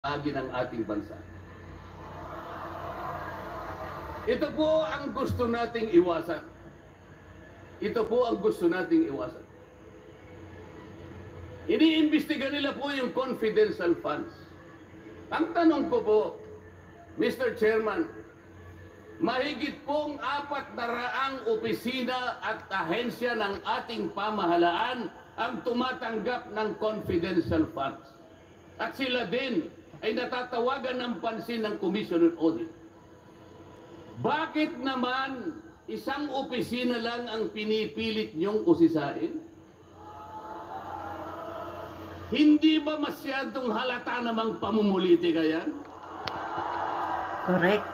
bahagi ng ating bansa. Ito po ang gusto nating iwasan. Ito po ang gusto nating iwasan. Iniimbestiga nila po yung confidential funds. Ang tanong ko po, Mr. Chairman, mahigit pong 400 opisina at ahensya ng ating pamahalaan ang tumatanggap ng confidential funds. At sila din ay natatawagan ng pansin ng Commission on Audit. Bakit naman isang opisina lang ang pinipilit niyong usisain? Hindi ba masyadong halata namang pamumulitika yan? Correct.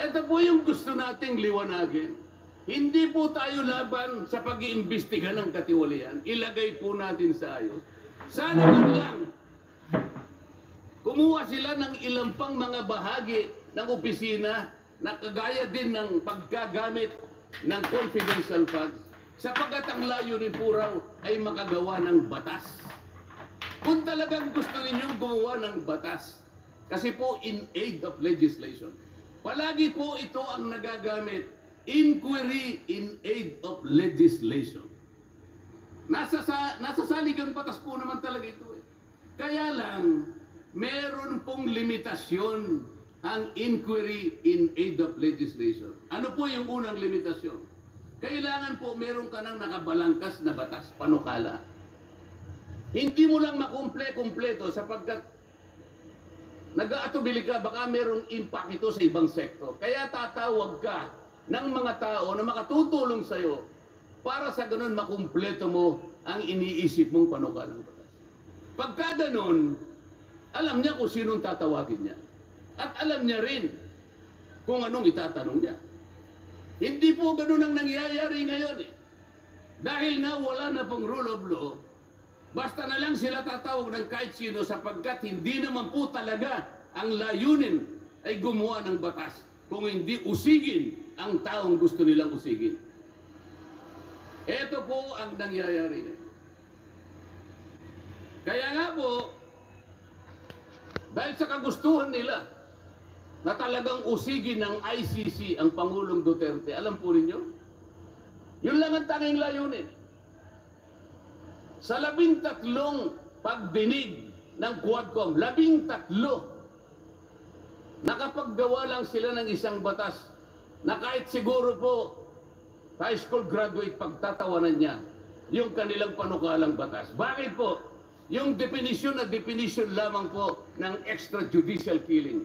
Ito po yung gusto nating liwanagin. Hindi po tayo laban sa pag-iimbestiga ng katiwalian. Ilagay po natin sa ayos. Sana lang kumuha sila ng ilang pang mga bahagi ng opisina na kagaya din ng paggagamit ng confidential funds sapagkat ang layunin po raw ay makagawa ng batas. Kung talagang gusto ninyong gumawa ng batas, kasi po in aid of legislation, palagi po ito ang nagagamit, inquiry in aid of legislation. Nasa saligang batas po naman talaga ito eh. Kaya lang, meron pong limitasyon ang inquiry in aid of legislation. Ano po yung unang limitasyon? Kailangan po meron ka ng nakabalangkas na batas, panukala. Hindi mo lang makumple-kumpleto sapagkat nag-aatubili ka, baka merong impact ito sa ibang sektor. Kaya tatawag ka ng mga tao na makatutulong sa'yo para sa ganun makumpleto mo ang iniisip mong panukalang batas. Pagka ganun, alam niya kung sinong tatawagin niya. At alam niya rin kung anong itatanong niya. Hindi po ganun ang nangyayari ngayon eh. Dahil na wala na pong rule of law, basta na lang sila tatawag ng kahit sino sapagkat hindi naman po talaga ang layunin ay gumawa ng batas kung hindi usigin ang taong gusto nilang usigin. Ito po ang nangyayari. Kaya nga po, dahil sa kagustuhan nila na talagang usigin ng ICC ang Pangulong Duterte, alam po ninyo, yun lang ang tanging layunin. Sa 13 pagdinig ng Quadcom, 13, nakapaggawa lang sila ng isang batas na kahit siguro po high school graduate pagtatawanan niya yung kanilang panukalang batas. Bakit po? Yung definition na definition lamang po ng extrajudicial killing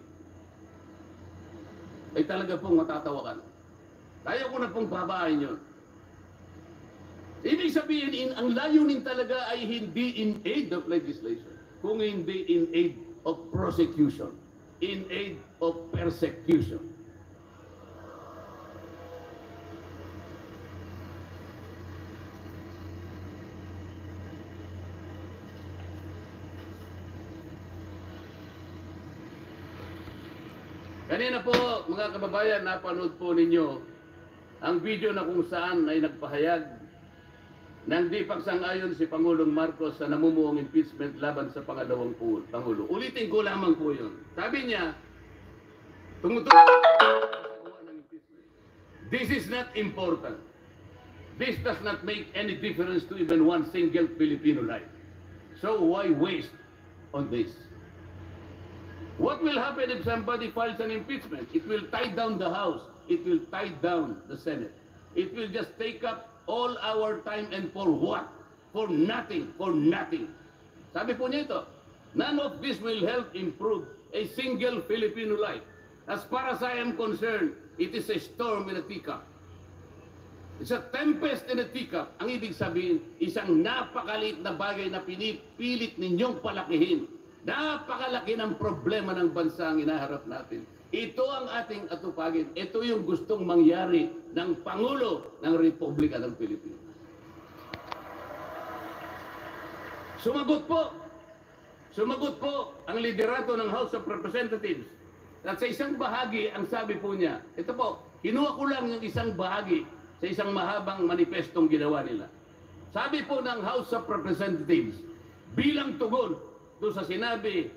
ay talaga pong matatawakan. Kaya ko na pong babahin yun. Ibig sabihin, ang layunin talaga ay hindi in aid of legislation, kung hindi in aid of prosecution, in aid of persecution. Kanina po, mga kababayan, napanood po ninyo ang video na kung saan ay nagpahayag ng di pagsang-ayon si Pangulong Marcos sa namumuong impeachment laban sa pangalawang Pangulo. Ulitin ko lamang po yun. Sabi niya, tumutuloy ng impeachment. This is not important. This does not make any difference to even one single Filipino life. So why waste on this? What will happen if somebody files an impeachment? It will tie down the House. It will tie down the Senate. It will just take up all our time and for what? For nothing, for nothing. Sabi po niya ito, none of this will help improve a single Filipino life. As far as I am concerned, it is a storm in a teacup. It's a tempest in a teacup. Ang ibig sabihin, isang napakaliit na bagay na pinipilit ninyong palakihin. Napakalaki ng problema ng bansa ang inaharap natin. Ito ang ating atupagin. Ito yung gustong mangyari ng Pangulo ng Republika ng Pilipinas. Sumagot po ang liderato ng House of Representatives. At sa isang bahagi, ang sabi po niya, ito po, kinuha ko lang yung isang bahagi sa isang mahabang manifestong ginawa nila. Sabi po ng House of Representatives, bilang tugon doon sa sinabi